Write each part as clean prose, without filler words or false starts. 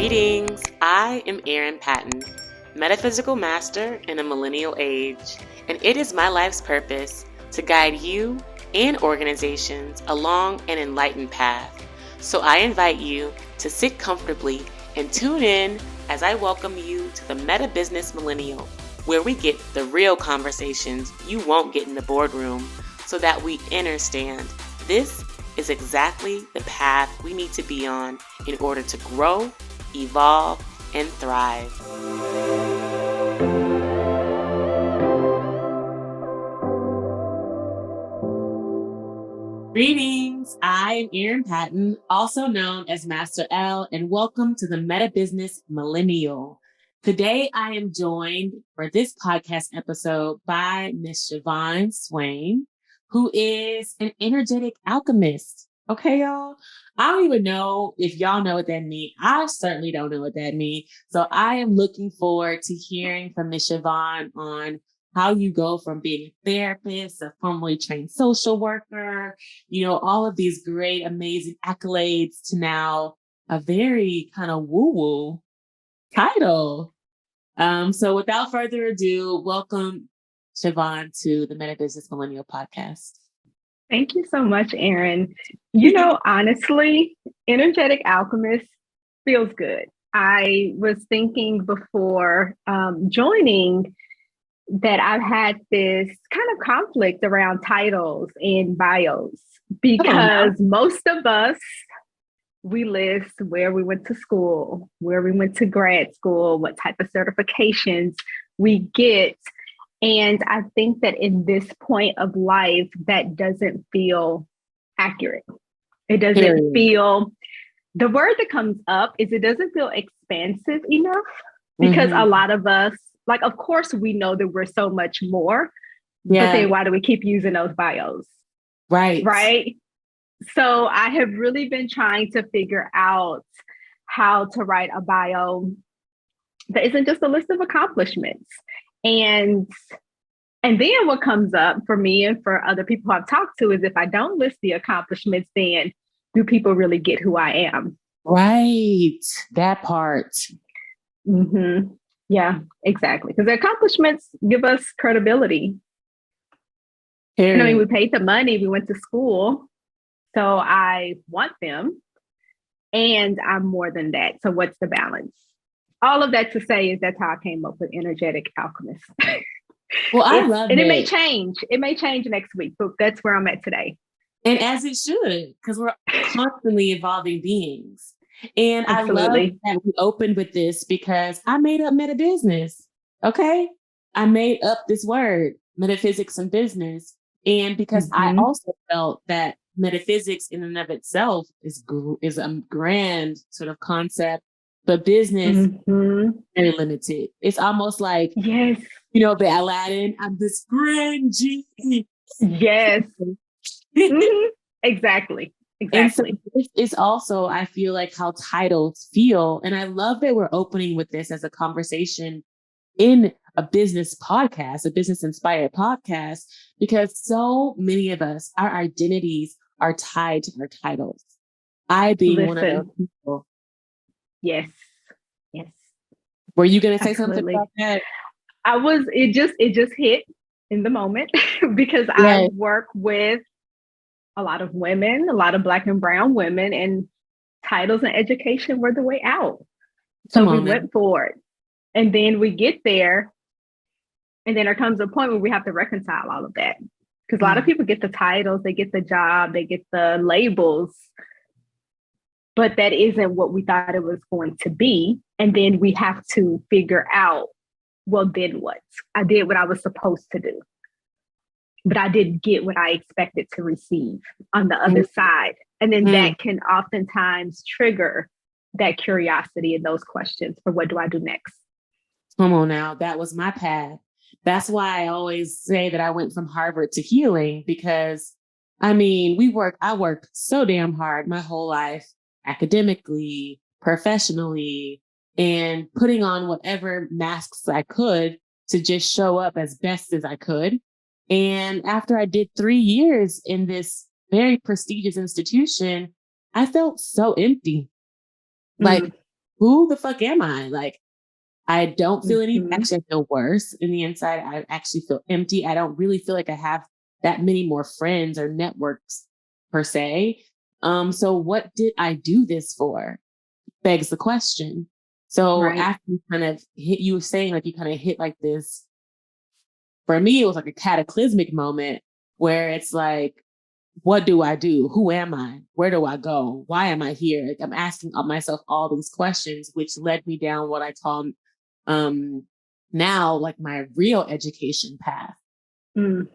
Greetings, I am Erin Patton, metaphysical master in a millennial age, and it is my life's purpose to guide you and organizations along an enlightened path. So I invite you to sit comfortably and tune in as I welcome you to the Meta Business Millennial, where we get the real conversations you won't get in the boardroom so that we understand this is exactly the path we need to be on in order to grow, evolve, and thrive. Greetings, I am Erin Patton, also known as Master L, and welcome to the Meta Business Millennial. Today, I am joined for this podcast episode by Miss Shavon Swain, who is an energetic alchemist. Okay, y'all? I don't even know if y'all know what that means. I certainly don't know what that means. So I am looking forward to hearing from Miss Shavon on how you go from being a therapist, a formally trained social worker, all of these great, amazing accolades to now a very kind of woo-woo title. So without further ado, welcome Shavon to the Meta Business Millennial Podcast. Thank you so much, Erin. Honestly, energetic alchemist feels good. I was thinking before joining that I've had this kind of conflict around titles and bios because most of us, we list where we went to school, where we went to grad school, what type of certifications we get. And I think that in this point of life, that doesn't feel accurate. It doesn't feel, the word that comes up is it doesn't feel expansive enough because a lot of us, like, of course, we know that we're so much more, but then why do we keep using those bios? Right. So I have really been trying to figure out how to write a bio that isn't just a list of accomplishments. And then what comes up for me and for other people I've talked to is if I don't list the accomplishments, then do people really get who I am? Right. That part. Yeah, exactly. Because the accomplishments give us credibility. We paid the money, we went to school. So I want them. And I'm more than that. So what's the balance? All of that to say is that's how I came up with energetic alchemist. Well, I love it. And it may change. It may change next week, but that's where I'm at today. And as it should, because we're constantly evolving beings. And absolutely. I love that we opened with this because I made up meta business. Okay. I made up this word, metaphysics and business. And because I also felt that metaphysics in and of itself is a grand sort of concept, but business very limited. It's almost like, the Aladdin, I'm this grand genie. Yes. Exactly. And so it's also, I feel like how titles feel. And I love that we're opening with this as a conversation in a business podcast, a business inspired podcast, because so many of us, our identities are tied to our titles. I being one of those people. Yes. Were you going to say something about that? It just hit in the moment because I work with a lot of women, a lot of Black and brown women, and titles and education were the way out. So we went for it. And then we get there. And then there comes a point where we have to reconcile all of that. Because a lot of people get the titles, they get the job, they get the labels, but that isn't what we thought it was going to be. And then we have to figure out, well, then what? I did what I was supposed to do, but I didn't get what I expected to receive on the other side. And then that can oftentimes trigger that curiosity and those questions for what do I do next? Come on now, that was my path. That's why I always say that I went from Harvard to healing because, I worked so damn hard my whole life, academically, professionally, and putting on whatever masks I could to just show up as best as I could. And after I did 3 years in this very prestigious institution, I felt so empty. Like who the fuck am I? Like, I don't feel any, Mhm. actually I feel worse in the inside. I actually feel empty. I don't really feel like I have that many more friends or networks per se. So what did I do this for? Begs the question. So Right. after you kind of hit, you were saying like you kind of hit like this, for me, it was like a cataclysmic moment where it's like, what do I do? Who am I? Where do I go? Why am I here? Like, I'm asking myself all these questions, which led me down what I call um, now like my real education path. Mm.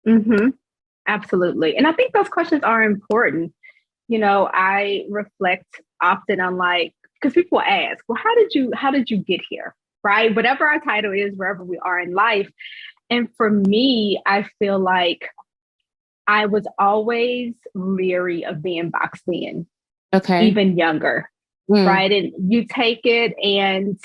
Hmm. Absolutely. And I think those questions are important. I reflect often on like, because people ask, well, how did you get here? Right? Whatever our title is, wherever we are in life. And for me, I feel like I was always leery of being boxed in, Okay. even younger. Mm. Right. And you take it, and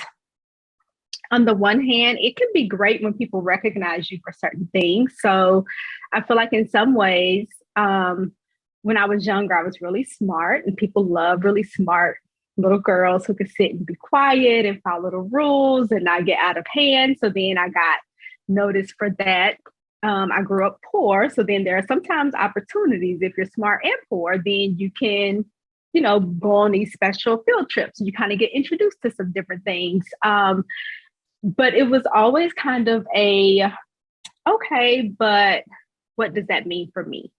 on the one hand, it can be great when people recognize you for certain things. So I feel like in some ways, when I was younger, I was really smart, and people love really smart little girls who could sit and be quiet and follow the rules and not get out of hand. So then I got noticed for that. I grew up poor. So then there are sometimes opportunities. If you're smart and poor, then you can, go on these special field trips. You kind of get introduced to some different things. But it was always kind of okay, but what does that mean for me?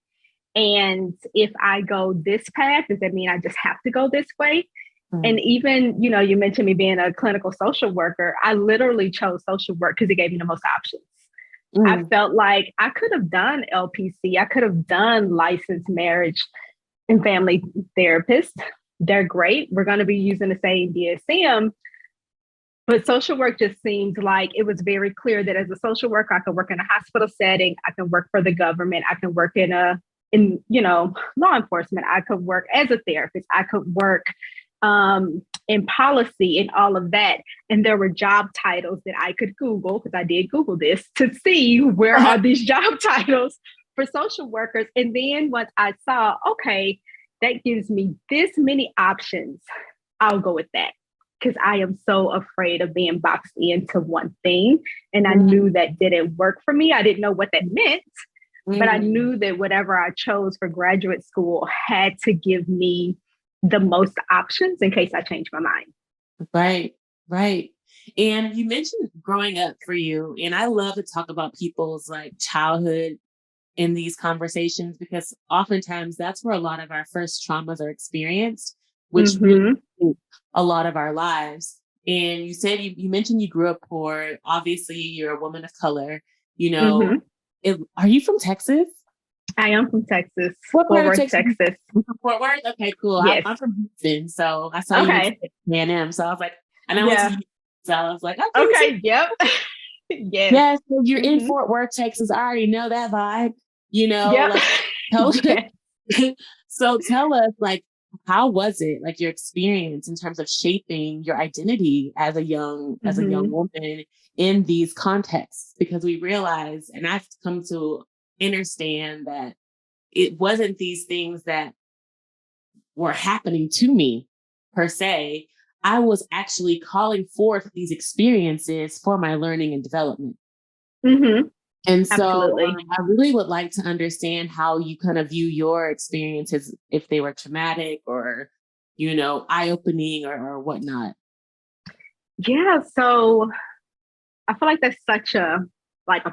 And if I go this path, does that mean I just have to go this way? Mm. And even, you mentioned me being a clinical social worker. I literally chose social work because it gave me the most options. I Mm. felt like I could have done LPC, I could have done licensed marriage and family therapist. They're great. We're going to be using the same DSM. But social work just seemed like it was very clear that as a social worker, I could work in a hospital setting, I can work for the government, I can work in law enforcement, I could work as a therapist, I could work in policy and all of that. And there were job titles that I could Google, because I did Google this, to see where are these job titles for social workers. And then once I saw, okay, that gives me this many options, I'll go with that, because I am so afraid of being boxed into one thing. And I knew that didn't work for me. I didn't know what that meant, but I Mm. knew that whatever I chose for graduate school had to give me the most options in case I changed my mind. Right, right. And you mentioned growing up for you, and I love to talk about people's like childhood in these conversations because oftentimes that's where a lot of our first traumas are experienced, which really Mm-hmm. shape a lot of our lives. And you said you mentioned you grew up poor. Obviously, you're a woman of color. You know, Mm-hmm. are you from Texas? I am from Texas, What Fort part of Worth, Texas? Texas. You from Fort Worth? Okay, cool. Yes. I'm from Houston, so I saw you went to Okay. Texas A&M. So I was like, and I went to Yeah. Houston, so I was like, okay, so Okay. Yep. Yes. yeah, so you're in Mm-hmm. Fort Worth, Texas. I already know that vibe. You know, Yep. like tell Yes. so tell us like how was it like your experience in terms of shaping your identity as a young Mm-hmm. woman in these contexts? Because we realize, and I've come to understand that it wasn't these things that were happening to me per se. I was actually calling forth these experiences for my learning and development. Mm-hmm. And so Absolutely. I really would like to understand how you kind of view your experiences, if they were traumatic or, eye opening or whatnot. Yeah. So I feel like that's such a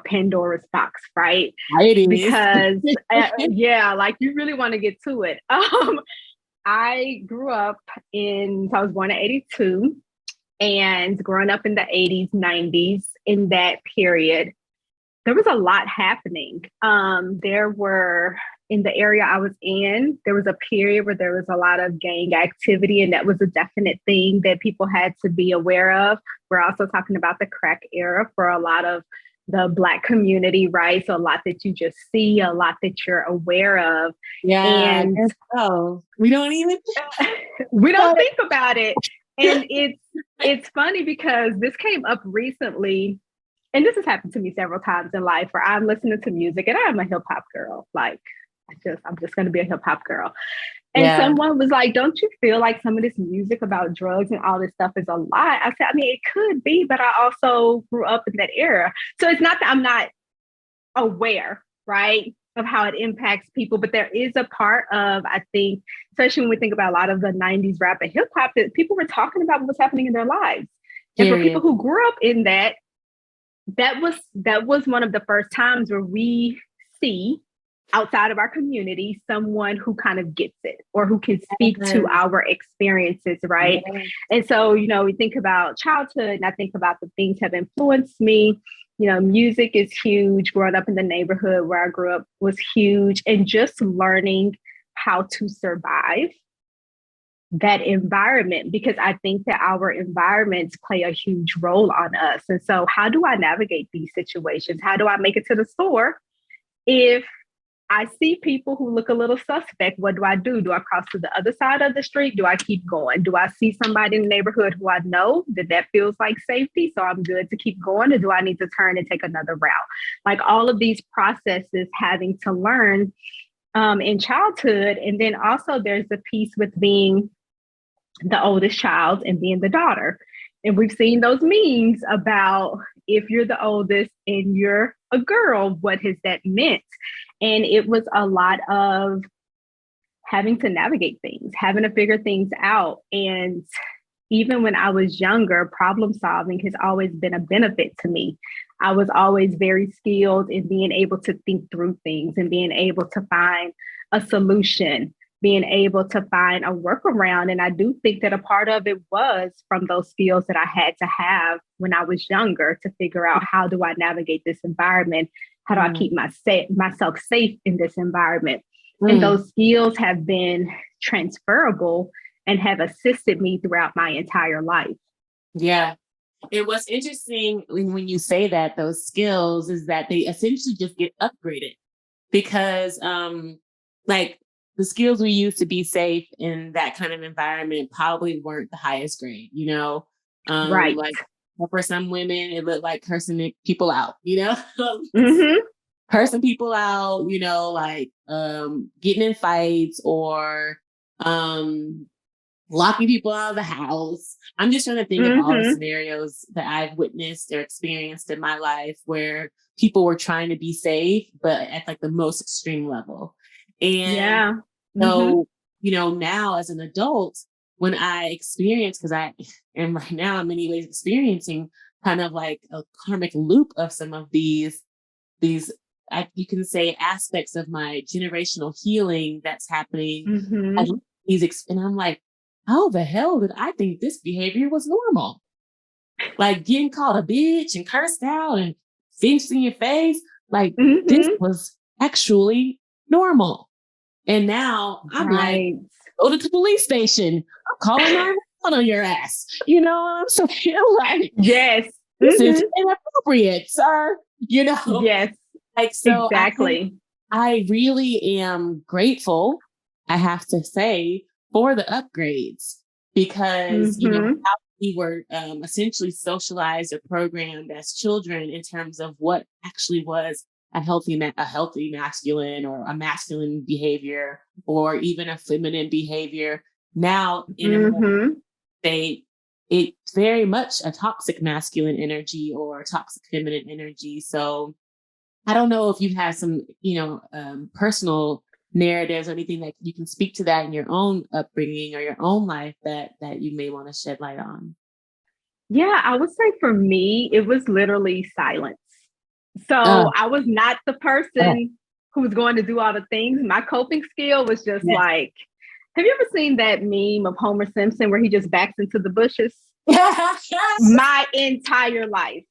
Pandora's box, right? It is. Because yeah, like you really want to get to it. I grew up so I was born in 82, and growing up in the 80s, 90s, in that period, there was a lot happening. There were, in the area I was in, there was a period where there was a lot of gang activity, and that was a definite thing that people had to be aware of. We're also talking about the crack era for a lot of the Black community, right? So a lot that you just see, a lot that you're aware of. Yeah, I And guess so. We don't even we don't about think about it. And it. it's funny because this came up recently, and this has happened to me several times in life, where I'm listening to music and I'm a hip hop girl. Like I'm just going to be a hip hop girl. And Yeah. someone was like, don't you feel like some of this music about drugs and all this stuff is a lie? I said, I mean, it could be, but I also grew up in that era. So it's not that I'm not aware, right, of how it impacts people, but there is a part of, I think, especially when we think about a lot of the 90s rap and hip hop, that people were talking about what was happening in their lives. And for people who grew up in that, that was one of the first times where we see outside of our community someone who kind of gets it or who can speak to our experiences, right? And so, we think about childhood, and I think about the things have influenced me. Music is huge. Growing up in the neighborhood where I grew up was huge, and just learning how to survive that environment, because I think that our environments play a huge role on us. And so how do I navigate these situations? How do I make it to the store if I see people who look a little suspect? What do I do? Do I cross to the other side of the street? Do I keep going? Do I see somebody in the neighborhood who I know that feels like safety, so I'm good to keep going? Or do I need to turn and take another route? Like all of these processes having to learn in childhood. And then also there's the piece with being the oldest child and being the daughter. And we've seen those memes about if you're the oldest and you're a girl, what has that meant? And it was a lot of having to navigate things, having to figure things out. And even when I was younger, problem solving has always been a benefit to me. I was always very skilled in being able to think through things and being able to find a solution, being able to find a workaround. And I do think that a part of it was from those skills that I had to have when I was younger to figure out, how do I navigate this environment? How do I keep myself safe in this environment? And those skills have been transferable and have assisted me throughout my entire life. Yeah. And what's interesting when you say that, those skills, is that they essentially just get upgraded, because like the skills we used to be safe in that kind of environment probably weren't the highest grade, Right. Like for some women, it looked like cursing people out, Mm-hmm. cursing people out, like getting in fights or locking people out of the house. I'm just trying to think of all the scenarios that I've witnessed or experienced in my life where people were trying to be safe, but at like the most extreme level. And so, now as an adult, when I experience, because I am right now in many ways experiencing kind of like a karmic loop of some of these, you can say, aspects of my generational healing that's happening. And I'm like, how the hell did I think this behavior was normal? Like getting called a bitch and cursed out and finched in your face. Like this was actually normal. And now I'm like, go to the police station. I'm calling 911 on your ass. You know what I'm saying? Like, yes, this is inappropriate, sir. Yes, like, so exactly. I really am grateful, I have to say, for the upgrades, because, how we were essentially socialized or programmed as children in terms of what actually was a healthy masculine or a masculine behavior or even a feminine behavior. Now in a more state, it's very much a toxic masculine energy or toxic feminine energy. So I don't know if you have some, personal narratives or anything that you can speak to that in your own upbringing or your own life that you may want to shed light on. Yeah, I would say for me, it was literally silence. So I was not the person who was going to do all the things. My coping skill was just like, have you ever seen that meme of Homer Simpson where he just backs into the bushes? My entire life.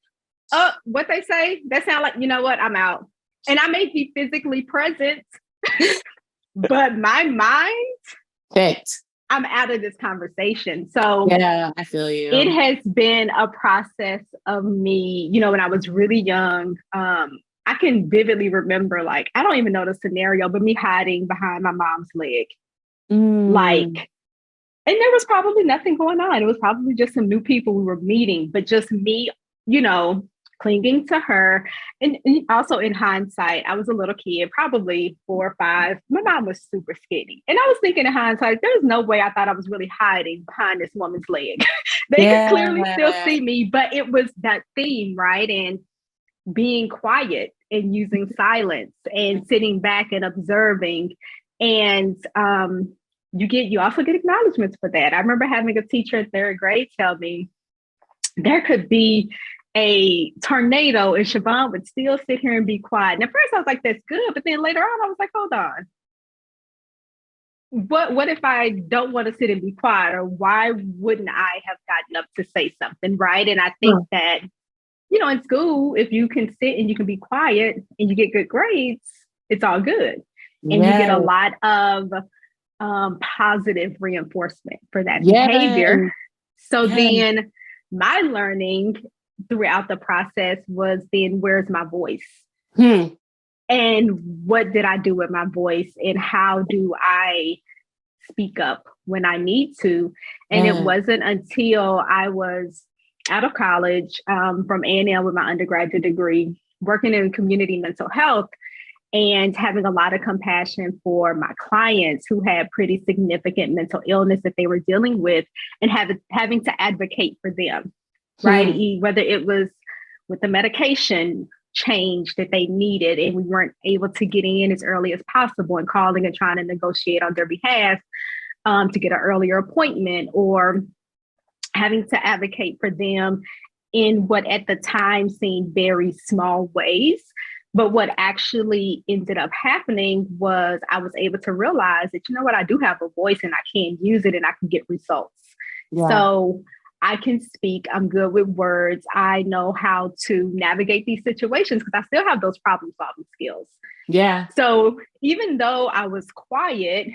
What they say, that sound like, you know what, I'm out. And I may be physically present, but my mind, I'm out of this conversation. So yeah, I feel you. It has been a process of me, when I was really young. I can vividly remember, like, I don't even know the scenario, but me hiding behind my mom's leg. Like, and there was probably nothing going on. It was probably just some new people we were meeting, but just me, clinging to her. And also in hindsight, I was a little kid, probably 4 or 5. My mom was super skinny. And I was thinking in hindsight, there's no way I thought I was really hiding behind this woman's leg. They could clearly still see me, but it was that theme, right? And being quiet and using silence and sitting back and observing. And you also get acknowledgments for that. I remember having a teacher in 3rd grade tell me there could be a tornado and Shavon would still sit here and be quiet. And at first I was like, that's good. But then later on, I was like, hold on. What if I don't want to sit and be quiet? Or why wouldn't I have gotten up to say something? Right. And I think that, in school, if you can sit and you can be quiet and you get good grades, it's all good. And you get a lot of positive reinforcement for that behavior. So then my learning throughout the process was then, where's my voice? And what did I do with my voice? And how do I speak up when I need to? And it wasn't until I was out of college from A&M with my undergraduate degree, working in community mental health, and having a lot of compassion for my clients who had pretty significant mental illness that they were dealing with, and having to advocate for them, right? Whether it was with the medication change that they needed and we weren't able to get in as early as possible, and calling and trying to negotiate on their behalf to get an earlier appointment, or having to advocate for them in what at the time seemed very small ways. But what actually ended up happening was I was able to realize that, I do have a voice and I can use it and I can get results. So I can speak. I'm good with words. I know how to navigate these situations because I still have those problem solving skills. So even though I was quiet,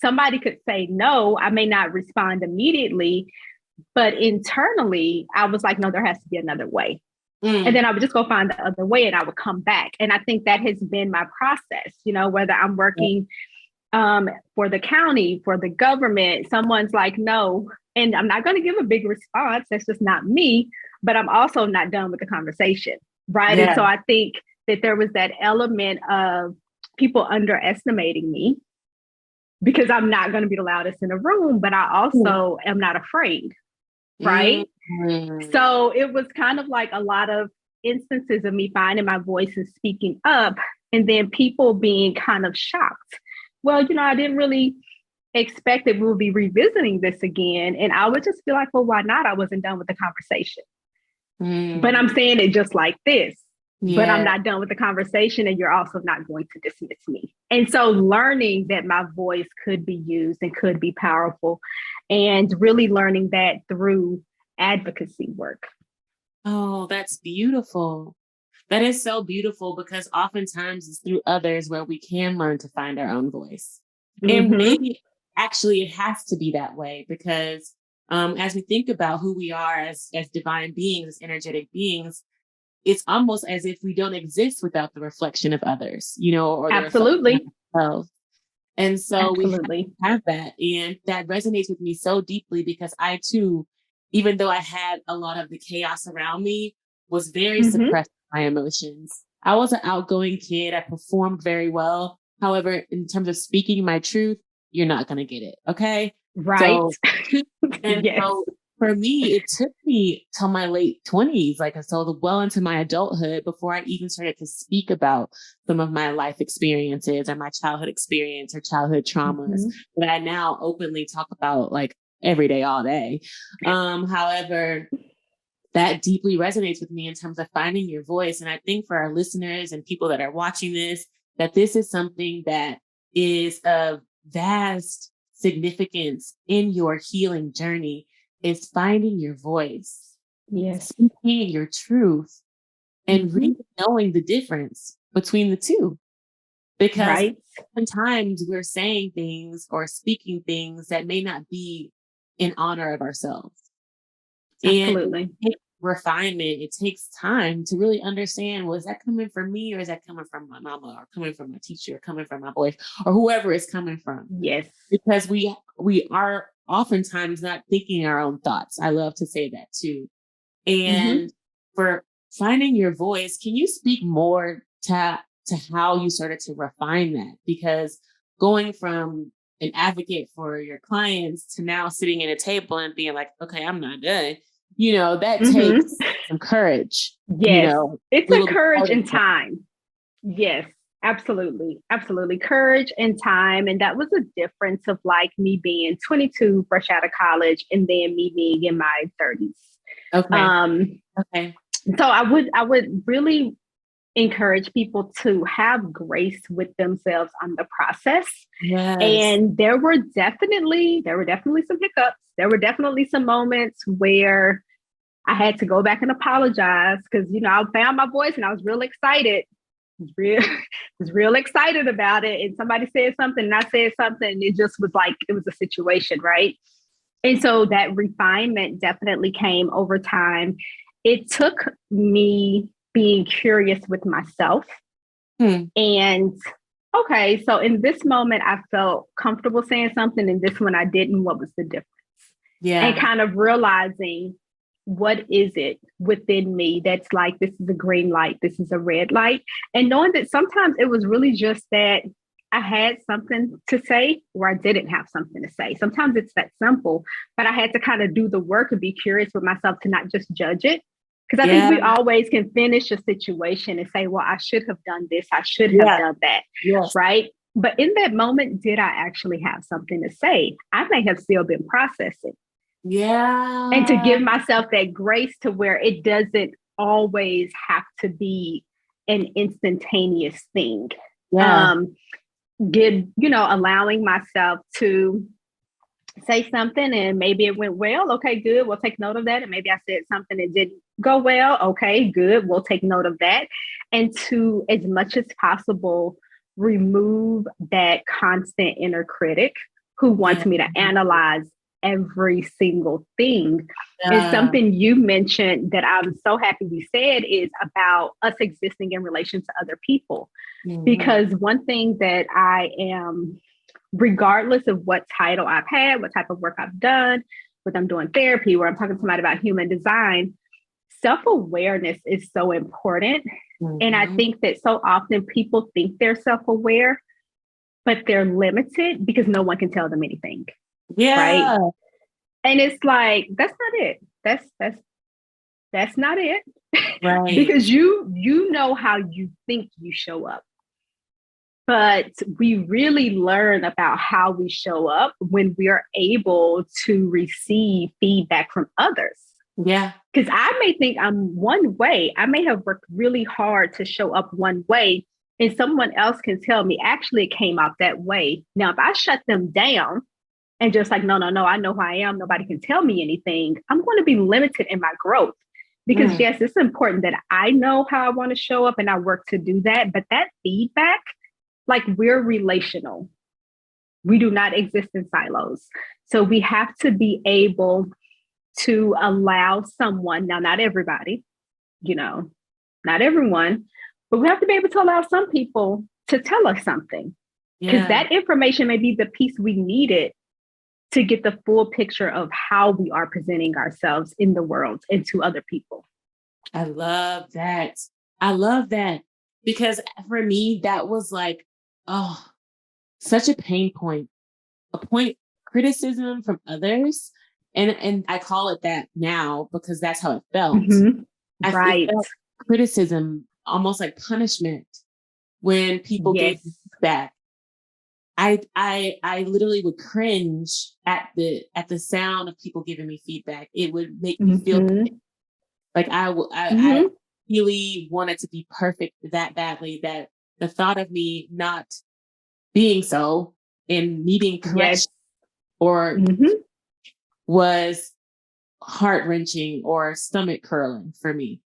somebody could say no. I may not respond immediately, but internally I was like, no, there has to be another way. And then I would just go find the other way and I would come back. And I think that has been my process, whether I'm working for the county, for the government, someone's like, no, and I'm not going to give a big response. That's just not me, but I'm also not done with the conversation. Right. And so I think that there was that element of people underestimating me because I'm not going to be the loudest in the room, but I also am not afraid. Right. So it was kind of like a lot of instances of me finding my voice and speaking up, and then people being kind of shocked. Well, I didn't really expect that we would be revisiting this again. And I would just feel like, well, why not? I wasn't done with the conversation. But I'm saying it just like this. But I'm not done with the conversation, and you're also not going to dismiss me. And so learning that my voice could be used and could be powerful, and really learning that through advocacy work. Oh, that's beautiful. That is so beautiful, because oftentimes it's through others where we can learn to find our own voice. And maybe actually it has to be that way, because as we think about who we are as divine beings, as energetic beings, it's almost as if we don't exist without the reflection of others, or the reflection of ourselves. And so we have that. And that resonates with me so deeply, because I too, even though I had a lot of the chaos around me, was very suppressed by emotions. I was an outgoing kid. I performed very well. However, in terms of speaking my truth, you're not going to get it. Okay. Right. So, so for me, it took me till my late 20s, well into my adulthood, before I even started to speak about some of my life experiences or my childhood experience or childhood traumas that I now openly talk about every day, all day. However, that deeply resonates with me in terms of finding your voice. And I think for our listeners and people that are watching this, that this is something that is of vast significance in your healing journey, is finding your voice, speaking your truth, and really knowing the difference between the two. Because sometimes we're saying things or speaking things that may not be in honor of ourselves. Absolutely. And it takes refinement. It takes time to really understand, well, is that coming from me, or is that coming from my mama, or coming from my teacher, or coming from my boy, or whoever it's coming from? Yes. Because we are oftentimes not thinking our own thoughts. I love to say that too. And for finding your voice. Can you speak more to how you started to refine that? Because going from an advocate for your clients to now sitting at a table and being like, okay, I'm not done. That Mm-hmm. takes some courage, Yes, it's a little bit courage harder. and time. Yes, absolutely. Absolutely. Courage and time. And that was a difference of like me being 22, fresh out of college, and then me being in my 30s. Okay. Okay. So I would really encourage people to have grace with themselves on the process. Yes. And there were definitely some hiccups. There were definitely some moments where I had to go back and apologize because I found my voice and I was real excited. Was real excited about it. And somebody said something and I said something. And it just was like it was a situation, right? And so that refinement definitely came over time. It took me being curious with myself. And okay, so in this moment, I felt comfortable saying something, and this one I didn't. What was the difference? Yeah. And kind of realizing what is it within me that's like, this is a green light, this is a red light. And knowing that sometimes it was really just that I had something to say or I didn't have something to say. Sometimes it's that simple, but I had to kind of do the work and be curious with myself to not just judge it. Because I think we always can finish a situation and say, well, I should have done this, I should have done that, right? But in that moment, did I actually have something to say? I may have still been processing. Yeah. And to give myself that grace to where it doesn't always have to be an instantaneous thing. Yeah. Allowing myself to say something and maybe it went well. Okay, good. We'll take note of that. And maybe I said something that didn't go well. Okay, good. We'll take note of that. And to, as much as possible, remove that constant inner critic who wants me to analyze every single thing. And something you mentioned that I'm so happy we said is about us existing in relation to other people. Because one thing that I am, regardless of what title I've had, what type of work I've done, whether I'm doing therapy, where I'm talking to somebody about human design, self-awareness is so important. And I think that so often people think they're self-aware, but they're limited because no one can tell them anything. Yeah. Right. And it's like, that's not it. That's not it. Right. Because you know how you think you show up. But we really learn about how we show up when we are able to receive feedback from others. Yeah. Because I may think I'm one way. I may have worked really hard to show up one way, and someone else can tell me, actually, it came out that way. Now, if I shut them down and just like, no, I know who I am, nobody can tell me anything, I'm going to be limited in my growth. Because yes, it's important that I know how I want to show up and I work to do that. But that feedback, like, we're relational. We do not exist in silos. So we have to be able to allow someone, now not everybody, not everyone, but we have to be able to allow some people to tell us something. Because that information may be the piece we needed to get the full picture of how we are presenting ourselves in the world and to other people. I love that. Because for me, that was like, such a pain point, criticism from others. And I call it that now because that's how it felt. Right. It felt criticism, almost like punishment when people gave me feedback. I literally would cringe at the sound of people giving me feedback. It would make me feel like I really wanted to be perfect that badly, that the thought of me not being so and needing correction or was heart-wrenching or stomach curling for me.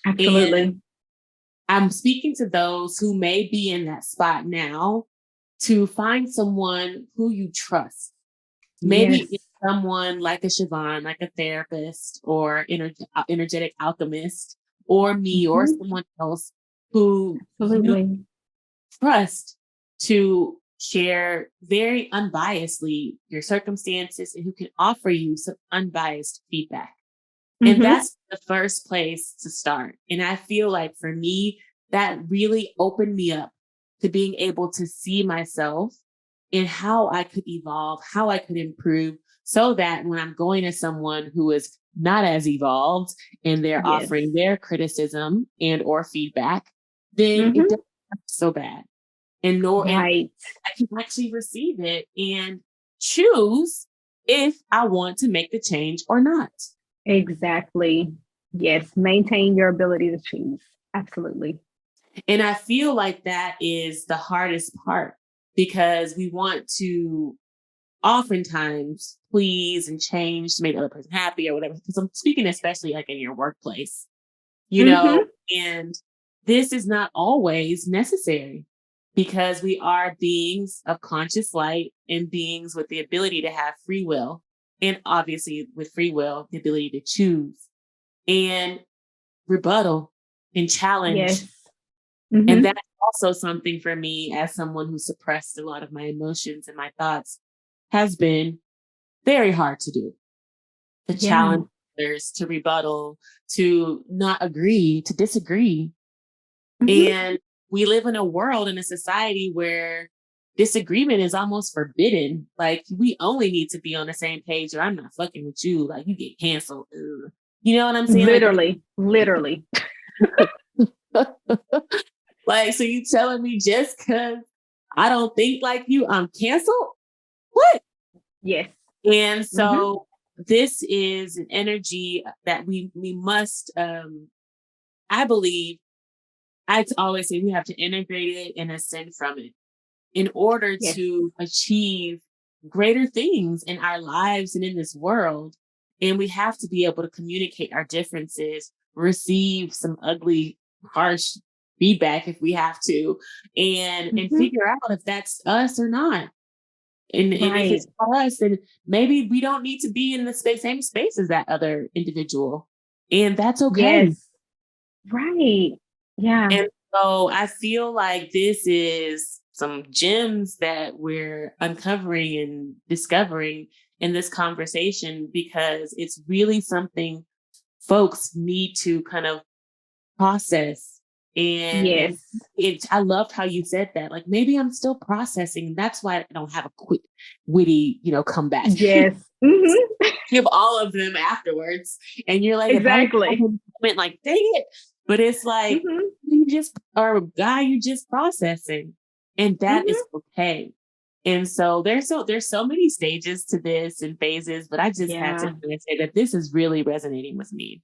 Absolutely. And I'm speaking to those who may be in that spot now to find someone who you trust. Maybe it's someone like a Shavon, like a therapist or energetic alchemist, or me or someone else who you trust to share very unbiasedly your circumstances and who can offer you some unbiased feedback. And that's the first place to start. And I feel like for me, that really opened me up to being able to see myself and how I could evolve, how I could improve, so that when I'm going to someone who is not as evolved and they're offering their criticism and or feedback, then it doesn't hurt so bad. And I can actually receive it and choose if I want to make the change or not. Exactly. Yes. Maintain your ability to choose. Absolutely. And I feel like that is the hardest part, because we want to oftentimes please and change to make the other person happy or whatever. Because I'm speaking especially like in your workplace, you know, and this is not always necessary, because we are beings of conscious light and beings with the ability to have free will. And obviously with free will, the ability to choose and rebuttal and challenge. And that's also something for me, as someone who suppressed a lot of my emotions and my thoughts, has been very hard to do. To challenge others, to rebuttal, to not agree, to disagree. And we live in a world, in a society where disagreement is almost forbidden. Like, we only need to be on the same page, or I'm not fucking with you. Like, you get canceled. Ugh. You know what I'm saying? Literally. Like, so you telling me just because I don't think like you, I'm canceled? What? Yes. And so this is an energy that we must, I believe, I always say we have to integrate it and ascend from it in order to achieve greater things in our lives and in this world. And we have to be able to communicate our differences, receive some ugly, harsh feedback if we have to, and figure out if that's us or not. And if it's for us, then maybe we don't need to be in the same space as that other individual. And that's okay. Yes. Right. Yeah. And so I feel like this is some gems that we're uncovering and discovering in this conversation, because it's really something folks need to kind of process. And I loved how you said that. Like, maybe I'm still processing. That's why I don't have a quick, witty, comeback. Yes. Give all of them afterwards. And you're like, exactly. If I went like, dang it. But it's like, you just are a guy, you're just processing. And that is okay. And so there's so many stages to this and phases, but I just had to say that this is really resonating with me.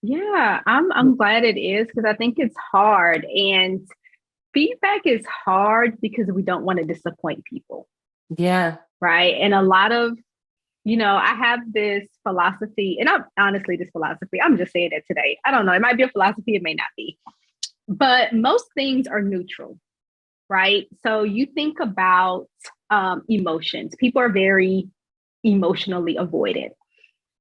Yeah, I'm glad it is, because I think it's hard, and feedback is hard because we don't want to disappoint people. Yeah. Right. And a lot of, I have this philosophy, and I'm just saying it today. I don't know. It might be a philosophy. It may not be, but most things are neutral. Right. So you think about emotions. People are very emotionally avoidant.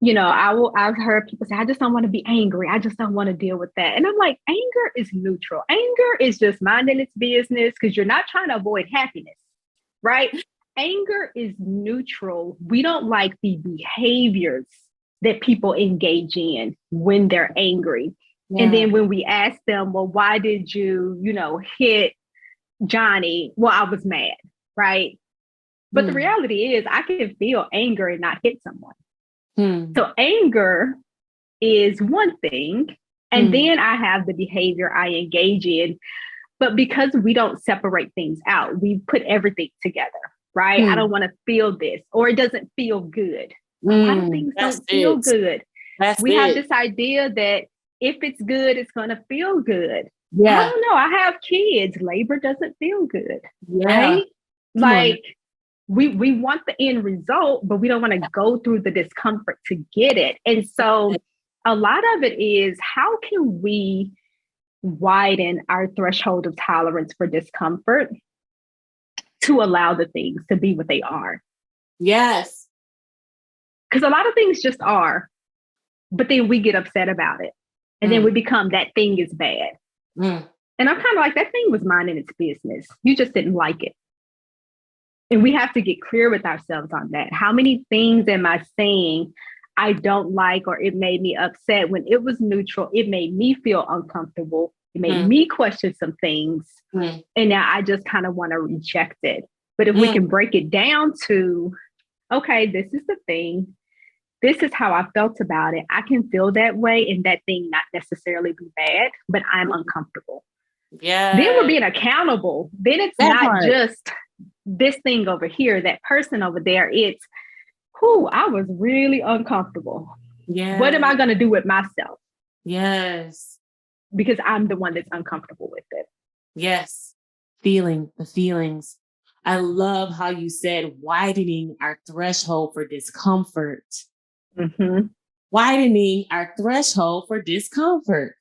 I've heard people say, I just don't want to be angry. I just don't want to deal with that. And I'm like, anger is neutral. Anger is just minding its business, because you're not trying to avoid happiness, right? Anger is neutral. We don't like the behaviors that people engage in when they're angry. Yeah. And then when we ask them, well, why did you, hit Johnny? Well, I was mad, right? But the reality is, I can feel anger and not hit someone. So anger is one thing. And then I have the behavior I engage in. But because we don't separate things out, we put everything together, right? I don't want to feel this, or it doesn't feel good. A lot of things don't feel good. We have this idea that if it's good, it's going to feel good. Yeah. I don't know. I have kids. Labor doesn't feel good, right? Like, we want the end result, but we don't want to go through the discomfort to get it. And so a lot of it is, how can we widen our threshold of tolerance for discomfort to allow the things to be what they are? Yes. Because a lot of things just are, but then we get upset about it. And then we become, that thing is bad. And I'm kind of like, that thing was minding its business. You just didn't like it. And we have to get clear with ourselves on that. How many things am I saying I don't like, or it made me upset. When it was neutral, it made me feel uncomfortable. It made me question some things. And now I just kind of want to reject it. But if we can break it down to, okay, this is the thing. This is how I felt about it. I can feel that way and that thing not necessarily be bad, but I'm uncomfortable. Yeah. Then we're being accountable. Then it's that not just this thing over here, that person over there. It's, I was really uncomfortable. Yeah. What am I going to do with myself? Yes. Because I'm the one that's uncomfortable with it. Yes. Feeling the feelings. I love how you said widening our threshold for discomfort. Mm-hmm. Widening our threshold for discomfort,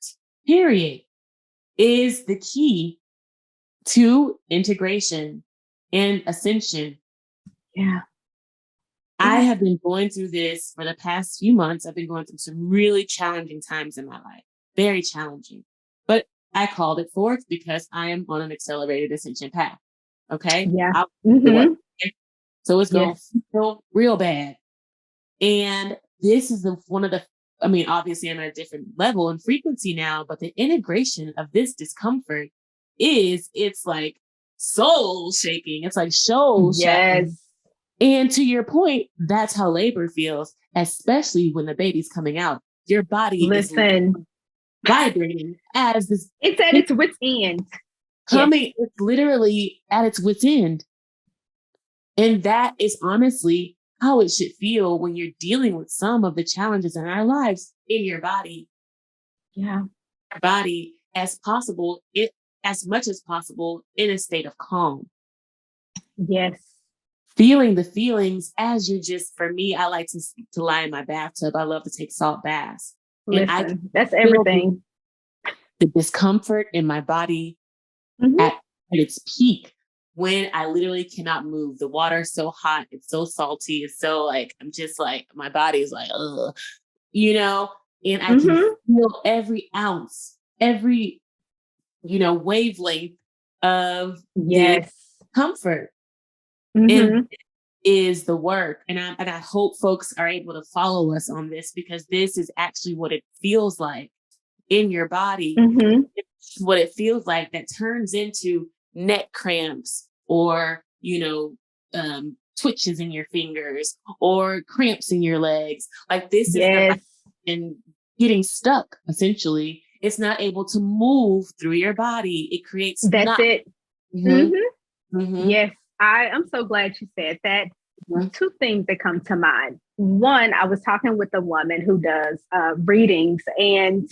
period, is the key to integration and ascension. Yeah. I have been going through this for the past few months. I've been going through some really challenging times in my life, very challenging. But I called it forth because I am on an accelerated ascension path. Okay. Yeah. So it's going to feel real bad. And this is obviously I'm at a different level and frequency now, but the integration of this discomfort it's like soul shaking. It's like soul shaking. And to your point, that's how labor feels, especially when the baby's coming out. Your body is vibrating as this. It's at its wit's end. It's literally at its wit's end. And that is honestly how it should feel when you're dealing with some of the challenges in our lives in your body. Yeah. Your body as much as possible in a state of calm. Yes. Feeling the feelings as for me, I like to lie in my bathtub. I love to take salt baths. Listen, that's everything. The discomfort in my body at its peak when I literally cannot move. The water's so hot. It's so salty. It's so I'm just my body's ugh, and I can feel every ounce, every, wavelength of comfort. And is the work. And I hope folks are able to follow us on this, because this is actually what it feels like in your body. What it feels like that turns into neck cramps or, twitches in your fingers or cramps in your legs. This is and getting stuck, essentially. It's not able to move through your body. It creates it. Yes. I'm so glad you said that. Two things that come to mind. One, I was talking with a woman who does readings, and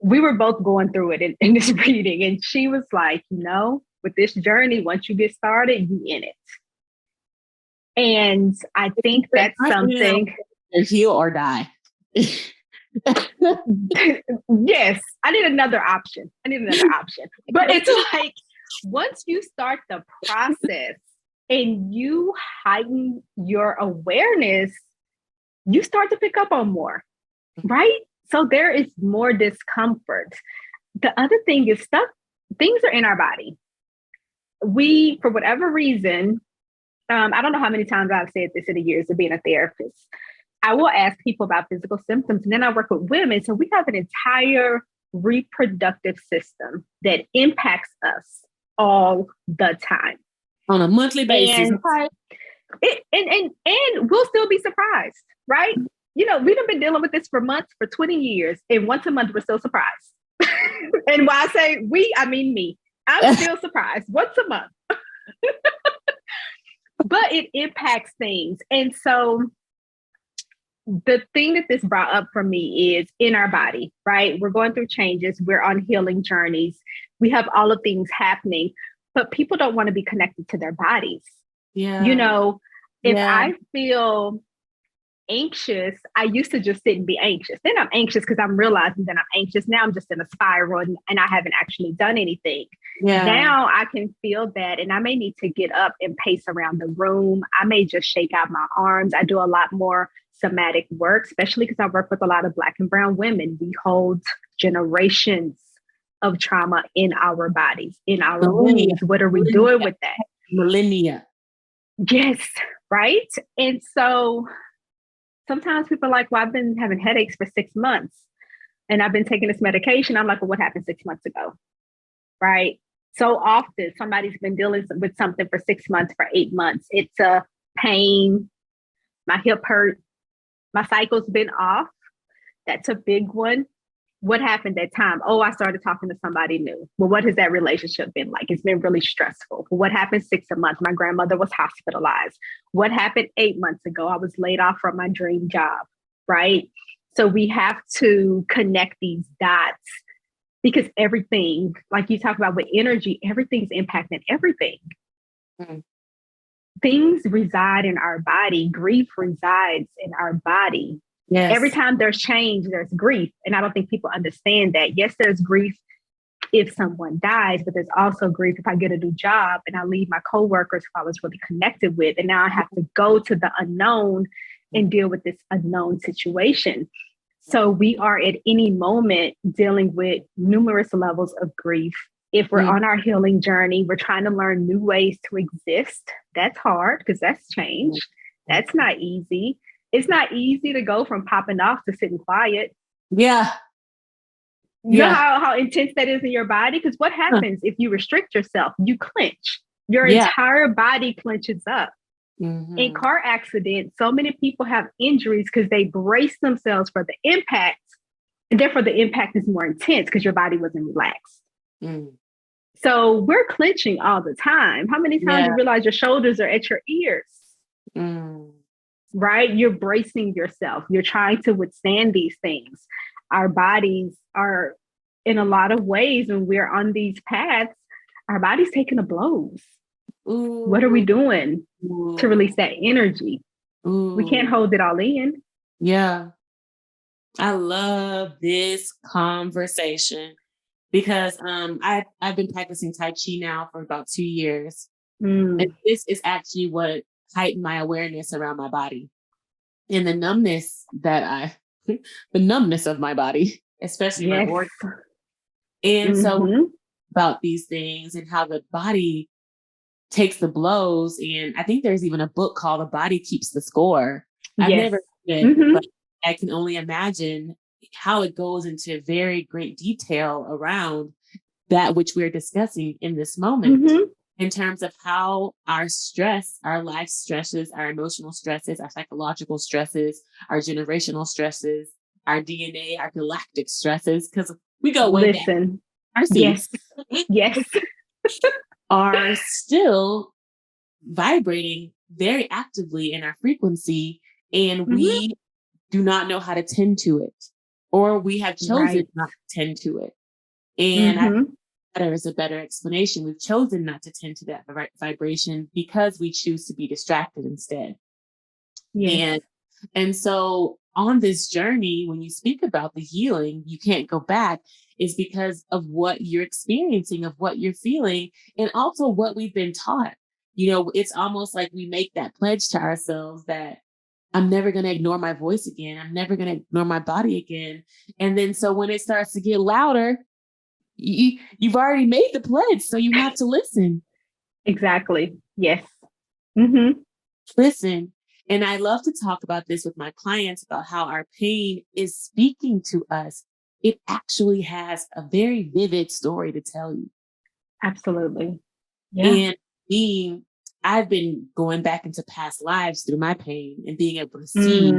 we were both going through it in this reading. And she was like, with this journey, once you get started, you in it. And I think that's something. Heal or die. Yes, I need another option. But it's like, once you start the process and you heighten your awareness, you start to pick up on more, right? So there is more discomfort. The other thing is things are in our body. We, for whatever reason, I don't know how many times I've said this in the years of being a therapist. I will ask people about physical symptoms, and then I work with women. So we have an entire reproductive system that impacts us all the time on a monthly basis. And we'll still be surprised, right? We've been dealing with this for months, for 20 years, and once a month we're still surprised. And when I say we, I mean me. I'm still surprised once a month. But it impacts things. And so the thing that this brought up for me is in our body, right? We're going through changes. We're on healing journeys. We have all of things happening, but people don't want to be connected to their bodies. Yeah. If I feel anxious, I used to just sit and be anxious. Then I'm anxious because I'm realizing that I'm anxious. Now I'm just in a spiral and I haven't actually done anything. Yeah. Now I can feel that, and I may need to get up and pace around the room. I may just shake out my arms. I do a lot more somatic work, especially because I work with a lot of Black and brown women. We hold generations of trauma in our bodies, in our wombs. What are we doing with that? Millennia. Yes, right? And so sometimes people are like, well, I've been having headaches for 6 months and I've been taking this medication. I'm like, well, what happened 6 months ago? Right. So often somebody's been dealing with something for 6 months, for 8 months. It's a pain. My hip hurt. My cycle's been off. That's a big one. What happened that time? Oh, I started talking to somebody new. Well, what has that relationship been like? It's been really stressful. What happened 6 months? My grandmother was hospitalized. What happened 8 months ago? I was laid off from my dream job, right? So we have to connect these dots because everything, like you talk about with energy, everything's impacting everything. Mm. Things reside in our body. Grief resides in our body. Yes. Every time there's change, there's grief. And I don't think people understand that. Yes, there's grief if someone dies, but there's also grief if I get a new job and I leave my coworkers who I was really connected with. And now I have to go to the unknown and deal with this unknown situation. So we are at any moment dealing with numerous levels of grief. If we're on our healing journey, we're trying to learn new ways to exist. That's hard because that's change. That's not easy. It's not easy to go from popping off to sitting quiet. Yeah. You know how intense that is in your body? Because what happens if you restrict yourself? You clench. Your entire body clenches up. Mm-hmm. In car accidents, so many people have injuries because they brace themselves for the impact. And therefore, the impact is more intense because your body wasn't relaxed. Mm. So we're clenching all the time. How many times you realize your shoulders are at your ears? Mm. Right? You're bracing yourself. You're trying to withstand these things. Our bodies are, in a lot of ways, when we're on these paths, our body's taking the blows. Ooh. What are we doing to release that energy? Ooh. We can't hold it all in. Yeah. I love this conversation because I've been practicing Tai Chi now for about 2 years. Mm. And this is actually what heightened my awareness around my body and the numbness of my body, especially my organs. And so about these things and how the body takes the blows. And I think there's even a book called The Body Keeps the Score. I've never read it, but I can only imagine how it goes into very great detail around that which we're discussing in this moment. In terms of how our stress, our life stresses, our emotional stresses, our psychological stresses, our generational stresses, our DNA, our galactic stresses, because we go way back. Our seeds are still vibrating very actively in our frequency, and we do not know how to tend to it, or we have chosen not to tend to it. And there is a better explanation. We've chosen not to tend to that vibration because we choose to be distracted instead. Yes. And so on this journey, when you speak about the healing, you can't go back, is because of what you're experiencing, of what you're feeling, and also what we've been taught. You know, it's almost like we make that pledge to ourselves that I'm never going to ignore my voice again. I'm never going to ignore my body again. And then so when it starts to get louder, you've already made the pledge, so you have to listen. Exactly. Yes. Listen. And I love to talk about this with my clients about how our pain is speaking to us. It actually has a very vivid story to tell you. Absolutely. Yeah. And I've been going back into past lives through my pain and being able to see,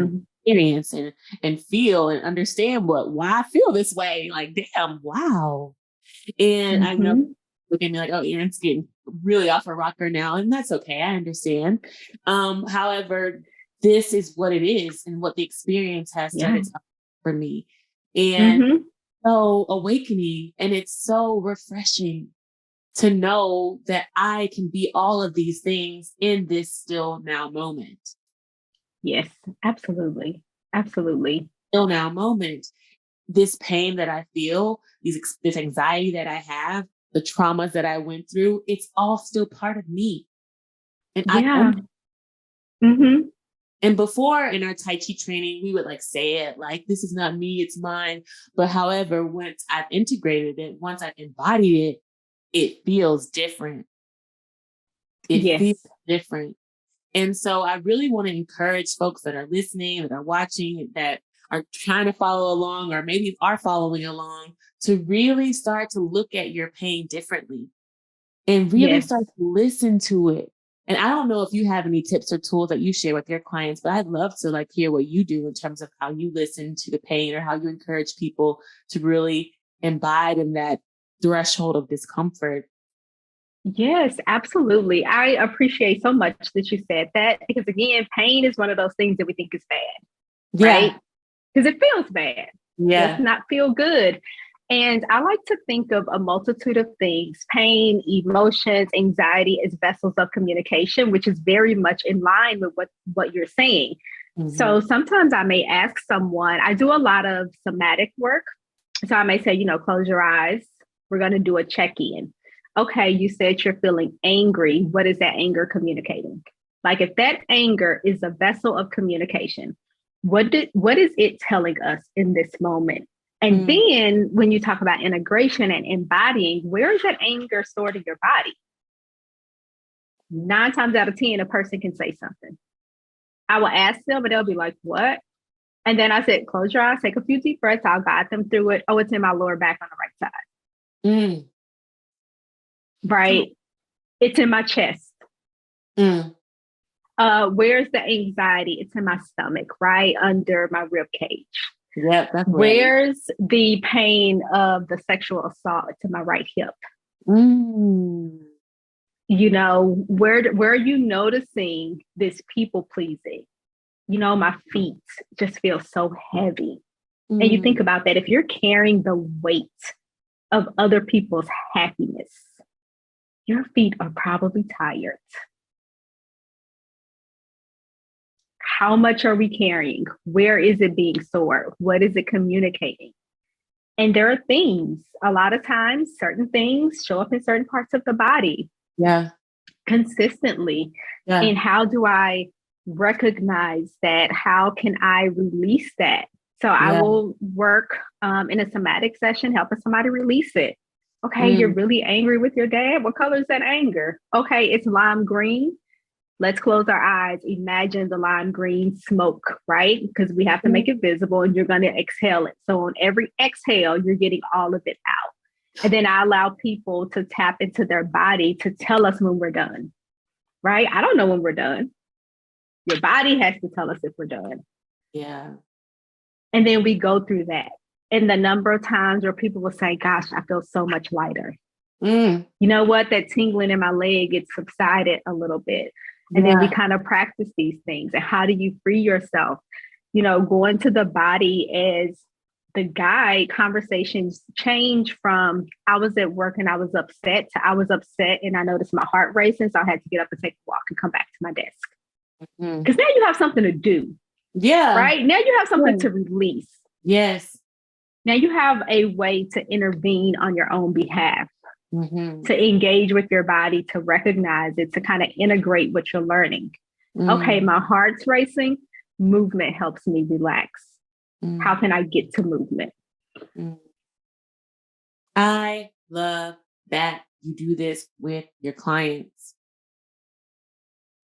experience, and feel and understand why I feel this way. Like, damn, wow. And I know looking at me like, oh, Erin's getting really off her rocker now. And that's okay. I understand. However, this is what it is and what the experience has done for me. And so awakening. And it's so refreshing to know that I can be all of these things in this still now moment. Yes, absolutely. Absolutely. Still now moment. This pain that I feel, this anxiety that I have, the traumas that I went through, it's all still part of me. And I own it. And before in our Tai Chi training, we would like say it like, this is not me, it's mine. But however, once I've integrated it, once I've embodied it, it feels different. It feels different. And so I really want to encourage folks that are listening, that are watching, that are trying to follow along, or maybe are following along, to really start to look at your pain differently and really Yes. start to listen to it. And I don't know if you have any tips or tools that you share with your clients, but I'd love to like hear what you do in terms of how you listen to the pain or how you encourage people to really imbibe in that threshold of discomfort. Yes, absolutely. I appreciate so much that you said that because, again, pain is one of those things that we think is bad, right? Yeah. Because it feels bad. Does Yeah. not feel good. And I like to think of a multitude of things, pain, emotions, anxiety as vessels of communication, which is very much in line with what you're saying. Mm-hmm. So sometimes I may ask someone, I do a lot of somatic work. So I may say, close your eyes. We're going to do a check-in. Okay, you said you're feeling angry. What is that anger communicating? Like if that anger is a vessel of communication, what is it telling us in this moment? And then when you talk about integration and embodying, where is that anger stored in your body? 9 times out of 10, a person can say something. I will ask them, but they'll be like, what? And then I said, close your eyes, take a few deep breaths. I'll guide them through it. Oh, it's in my lower back on the right side. Right? It's in my chest. Where's the anxiety? It's in my stomach, right under my rib cage. Yep, that's Where's the pain of the sexual assault? It's in my right hip. Where are you noticing this people pleasing? My feet just feel so heavy. And you think about that. If you're carrying the weight of other people's happiness, your feet are probably tired. How much are we carrying? Where is it being stored? What is it communicating? And there are things, a lot of times, certain things show up in certain parts of the body. Yeah. Consistently. Yeah. And how do I recognize that? How can I release that? So I will work in a somatic session, helping somebody release it. Okay, you're really angry with your dad. What color is that anger? Okay, it's lime green. Let's close our eyes. Imagine the lime green smoke, right? Because we have to make it visible and you're going to exhale it. So on every exhale, you're getting all of it out. And then I allow people to tap into their body to tell us when we're done, right? I don't know when we're done. Your body has to tell us if we're done. Yeah. And then we go through that. And the number of times where people will say, gosh, I feel so much lighter. You know what? That tingling in my leg, it subsided a little bit. And then we kind of practice these things. And how do you free yourself? Going to the body as the guide. Conversations change from I was at work and I was upset to I was upset and I noticed my heart racing. So I had to get up and take a walk and come back to my desk. Because now you have something to do. Yeah. Right? Now you have something to release. Yes. Now you have a way to intervene on your own behalf. To engage with your body, to recognize it, to kind of integrate what you're learning. Okay, my heart's racing. Movement helps me relax. How can I get to movement? I love that you do this with your clients.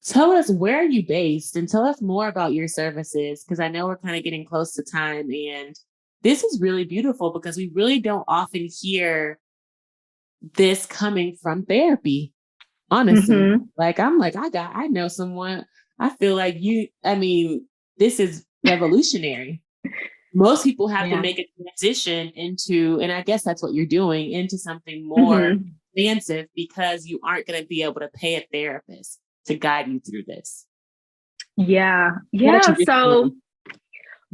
Tell us, where are you based, and tell us more about your services, because I know we're kind of getting close to time. And this is really beautiful because we really don't often hear this coming from therapy, honestly. I know someone. I feel like this is revolutionary. Most people have to make a transition into, and I guess that's what you're doing, into something more expansive, because you aren't going to be able to pay a therapist to guide you through this. Yeah. So,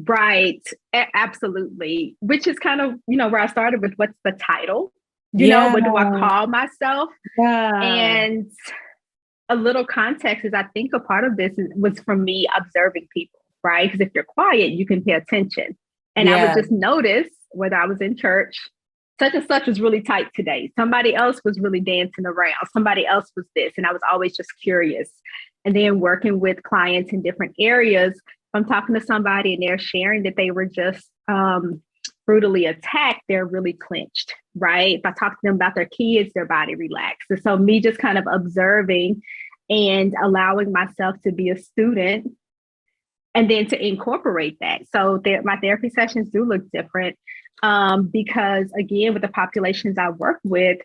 right. Absolutely. Which is kind of, where I started with what's the title? What do I call myself? And a little context is I think a part of this was from me observing people, right? Because if you're quiet, you can pay attention. And I would just notice whether I was in church, such and such was really tight today. Somebody else was really dancing around. Somebody else was this. And I was always just curious. And then working with clients in different areas, I'm talking to somebody and they're sharing that they were just brutally attacked, they're really clenched, right? If I talk to them about their kids, their body relaxed. And so me just kind of observing and allowing myself to be a student and then to incorporate that. So my therapy sessions do look different because, again, with the populations I work with,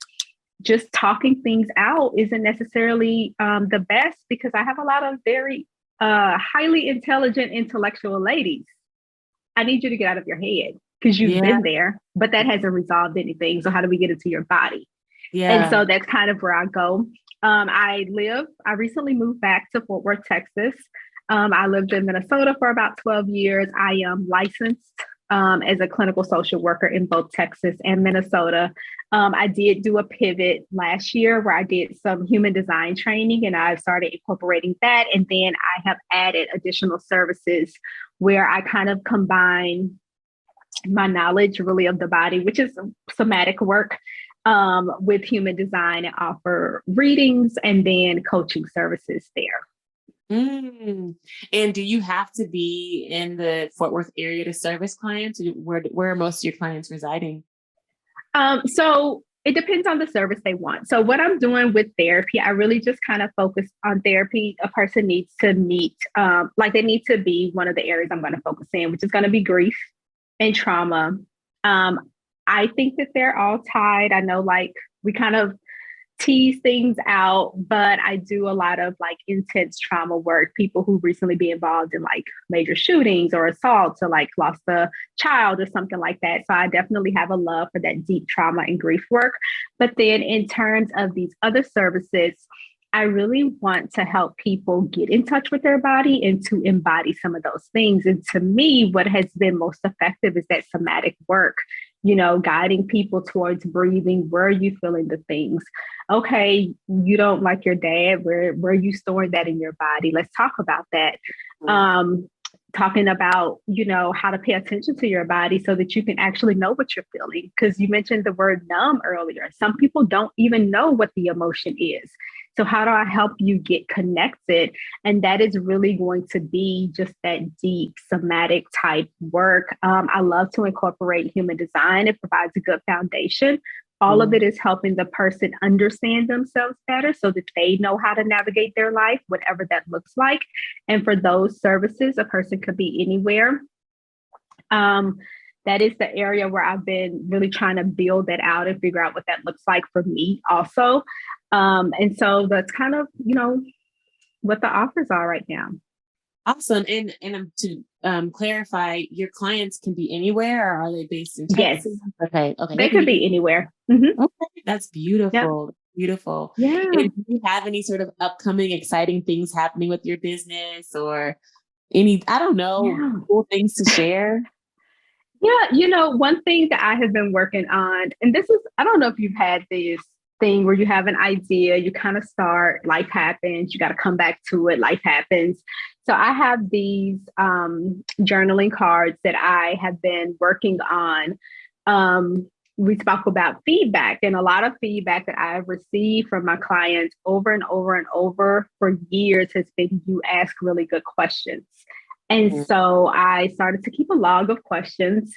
just talking things out isn't necessarily the best because I have a lot of very highly intelligent, intellectual ladies. I need you to get out of your head because you've been there, but that hasn't resolved anything. So how do we get it to your body? And so that's kind of where I go. I recently moved back to Fort Worth, Texas. I lived in Minnesota for about 12 years. I am licensed as a clinical social worker in both Texas and Minnesota. I did do a pivot last year where I did some human design training and I've started incorporating that. And then I have added additional services where I kind of combine my knowledge really of the body, which is somatic work, with human design and offer readings and then coaching services there. And do you have to be in the Fort Worth area to service clients? Where are most of your clients residing? So it depends on the service they want. So what I'm doing with therapy, I really just kind of focus on therapy. A person needs to meet, they need to be one of the areas I'm going to focus in, which is going to be grief and trauma. I think that they're all tied. I know we kind of tease things out, but I do a lot of intense trauma work, people who recently be involved in major shootings or assaults or lost a child or something like that. So I definitely have a love for that deep trauma and grief work. But then in terms of these other services, I really want to help people get in touch with their body and to embody some of those things. And to me, what has been most effective is that somatic work, guiding people towards breathing. Where are you feeling the things? Okay, you don't like your dad. Where are you storing that in your body? Let's talk about that. Talking about, how to pay attention to your body so that you can actually know what you're feeling. Because you mentioned the word numb earlier. Some people don't even know what the emotion is. So how do I help you get connected? And that is really going to be just that deep somatic type work. I love to incorporate human design. It provides a good foundation. All of it is helping the person understand themselves better so that they know how to navigate their life, whatever that looks like. And for those services, a person could be anywhere. That is the area where I've been really trying to build that out and figure out what that looks like for me also. And so that's kind of, what the offers are right now. Awesome. And to clarify, your clients can be anywhere, or are they based in Texas? Yes. Okay. They could be anywhere. Mm-hmm. Okay. That's beautiful. Yep. Beautiful. Yeah. And do you have any sort of upcoming exciting things happening with your business or any, cool things to share? Yeah. One thing that I have been working on, and this is, I don't know if you've had this thing where you have an idea, you kind of start, life happens, you got to come back to it, life happens. So I have these journaling cards that I have been working on. We spoke about feedback, and a lot of feedback that I have received from my clients over and over and over for years has been, you ask really good questions. And so I started to keep a log of questions.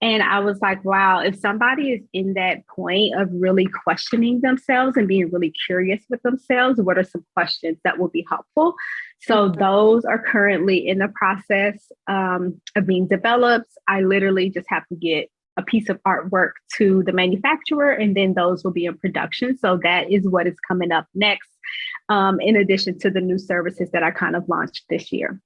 And I was like, wow, if somebody is in that point of really questioning themselves and being really curious with themselves, what are some questions that will be helpful? So those are currently in the process of being developed. I literally just have to get a piece of artwork to the manufacturer, and then those will be in production. So that is what is coming up next, in addition to the new services that I kind of launched this year.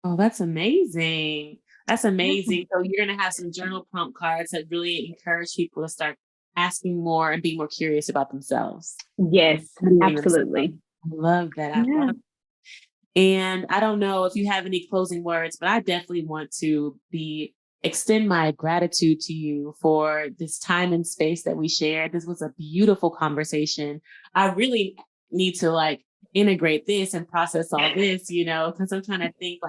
Oh, that's amazing. That's amazing. So you're going to have some journal prompt cards that really encourage people to start asking more and being more curious about themselves. Yes, absolutely. I love that. I love it. And I don't know if you have any closing words, but I definitely want to extend my gratitude to you for this time and space that we shared. This was a beautiful conversation. I really need to integrate this and process all this, because I'm trying to think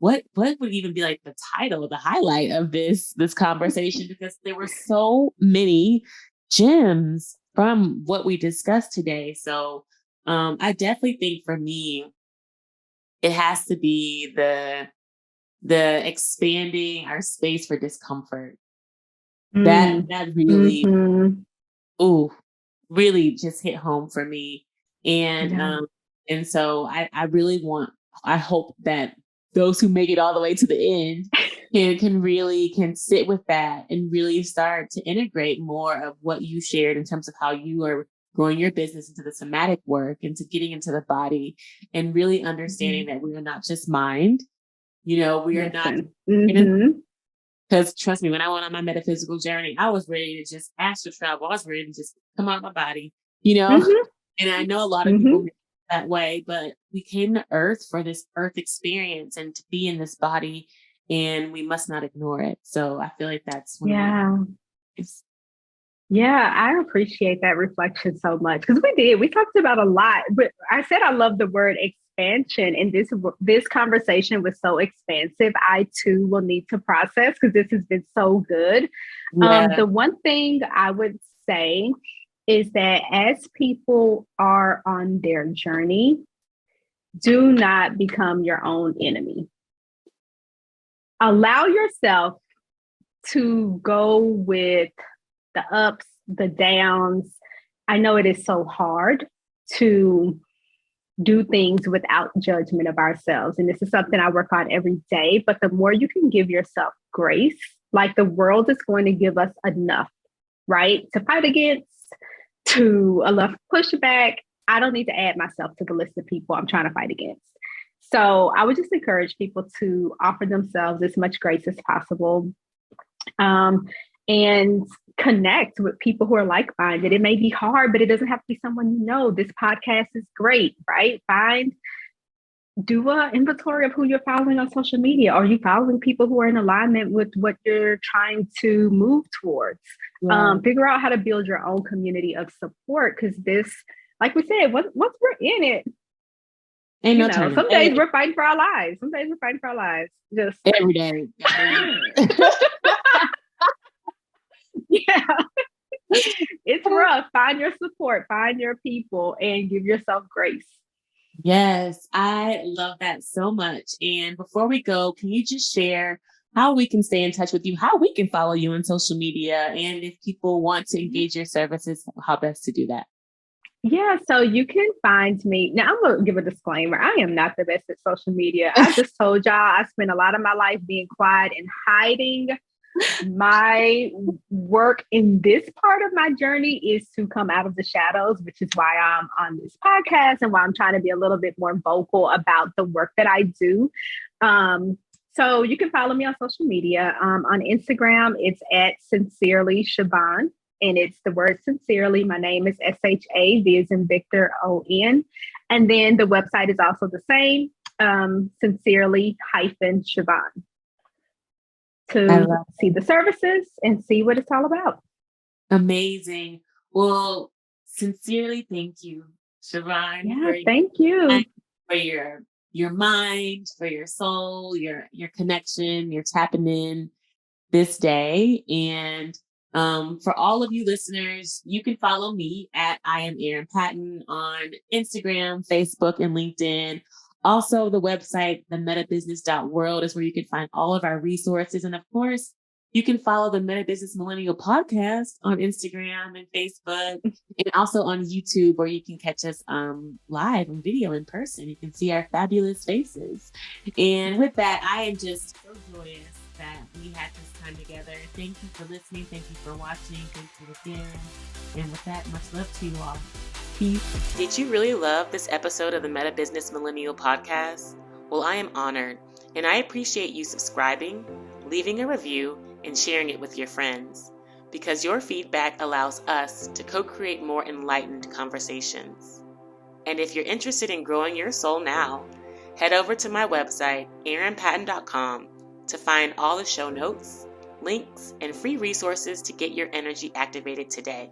what would even be the title, the highlight of this conversation, because there were so many gems from what we discussed today. So I definitely think for me, it has to be the expanding our space for discomfort. That really, really just hit home for me. And And so I hope that those who make it all the way to the end can sit with that and really start to integrate more of what you shared in terms of how you are growing your business into the somatic work, into getting into the body, and really understanding that we are not just mind. We are not, because trust me, when I went on my metaphysical journey, I was ready to just astral travel. I was ready to just come out of my body, and I know a lot of people that way, but we came to earth for this earth experience and to be in this body, and we must not ignore it. So I feel like that's Yeah, I appreciate that reflection so much, because we talked about a lot, but I said I love the word expansion, and this conversation was so expansive. I too will need to process, because this has been so good. The one thing I would say is that as people are on their journey, do not become your own enemy. Allow yourself to go with the ups, the downs. I know it is so hard to do things without judgment of ourselves. And this is something I work on every day. But the more you can give yourself grace, like the world is going to give us enough, right? To fight against, to enough pushback. I don't need to add myself to the list of people I'm trying to fight against. So I would just encourage people to offer themselves as much grace as possible. And connect with people who are like-minded. It may be hard, but it doesn't have to be someone you know. This podcast is great, right? Do an inventory of who you're following on social media. Are you following people who are in alignment with what you're trying to move towards? Figure out how to build your own community of support, because this, like we said, once we're in it, some days we're fighting for our lives. Some days we're fighting for our lives. Just every day. Yeah. It's rough. Find your support, find your people, and give yourself grace. Yes, I love that so much. And before we go, can you just share how we can stay in touch with you, how we can follow you on social media, and if people want to engage your services, how best to do that? Yeah, so you can find me. Now, I'm going to give a disclaimer. I am not the best at social media. I just told y'all I spent a lot of my life being quiet and hiding. My work in this part of my journey is to come out of the shadows, which is why I'm on this podcast and why I'm trying to be a little bit more vocal about the work that I do. So you can follow me on social media. On Instagram, it's at Sincerely Shavon, and it's the word sincerely. My name is SHA, V as in Victor, ON. And then the website is also the same, sincerely-Shavon. To see the services and see what it's all about. Amazing. Well, sincerely, thank you, Shavon. Yeah, thank you. For your mind, for your soul, your connection, your tapping in this day. And for all of you listeners, you can follow me at I am Erin Patton on Instagram, Facebook, and LinkedIn. Also, the website, themetabusiness.world, is where you can find all of our resources. And of course, you can follow the Meta Business Millennial podcast on Instagram and Facebook, and also on YouTube, where you can catch us live on video in person. You can see our fabulous faces. And with that, I am just so joyous that we had this time together. Thank you for listening. Thank you for watching. Thank you for sharing. And with that, much love to you all. Peace. Did you really love this episode of the Meta Business Millennial podcast? Well, I am honored, and I appreciate you subscribing, leaving a review, and sharing it with your friends, because your feedback allows us to co-create more enlightened conversations. And if you're interested in growing your soul now, head over to my website, erinpatton.com, to find all the show notes, links, and free resources to get your energy activated today.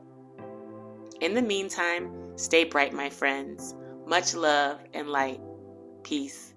In the meantime, stay bright, my friends. Much love and light. Peace.